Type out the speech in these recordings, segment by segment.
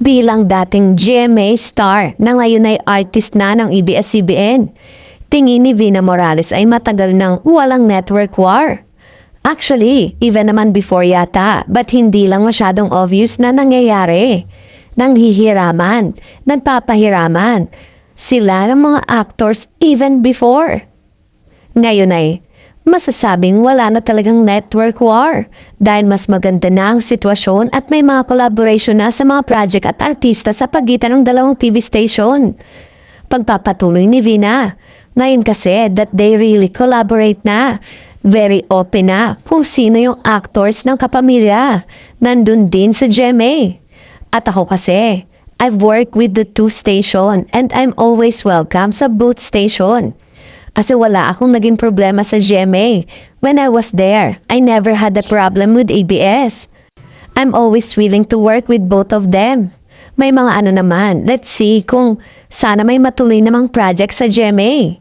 bilang dating GMA star na ngayon ay artist na ng ABS-CBN. Tingin ni Vina Morales ay matagal nang walang network war. Actually, even naman before yata, but hindi lang masyadong obvious na nangyayari. Nanghihiraman, nagpapahiraman sila ng mga actors even before. Ngayon ay masasabing wala na talagang network war dahil mas maganda na ang sitwasyon at may mga collaboration na sa mga project at artista sa pagitan ng dalawang TV station. Pagpapatuloy ni Vina, ngayon kasi that they really collaborate na. Very open na kung sino yung actors ng kapamilya. Nandun din sa GMA. At ako kasi, I've worked with the two station and I'm always welcome sa both station. Kasi wala akong naging problema sa GMA. When I was there, I never had a problem with ABS. I'm always willing to work with both of them. May mga ano naman, let's see kung sana may matuloy namang project sa GMA.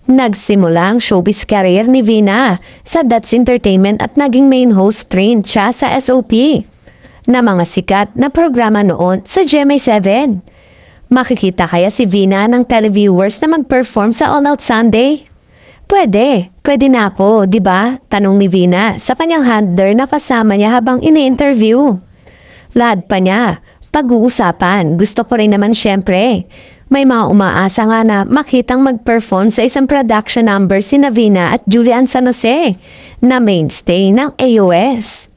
Nagsimula ang showbiz career ni Vina sa That's Entertainment at naging main host rin siya sa SOP na mga sikat na programa noon sa GMA7. Makikita kaya si Vina ng televiewers na mag-perform sa All Out Sunday? Pwede na ako, di ba? Tanong ni Vina sa kanyang handler na kasama niya habang ini-interview. Lad pa niya, pag-uusapan, gusto ko rin naman syempre. May mga umaasa nga na makitang mag-perform sa isang production number si Vina at Julian San Jose na mainstay ng AOS.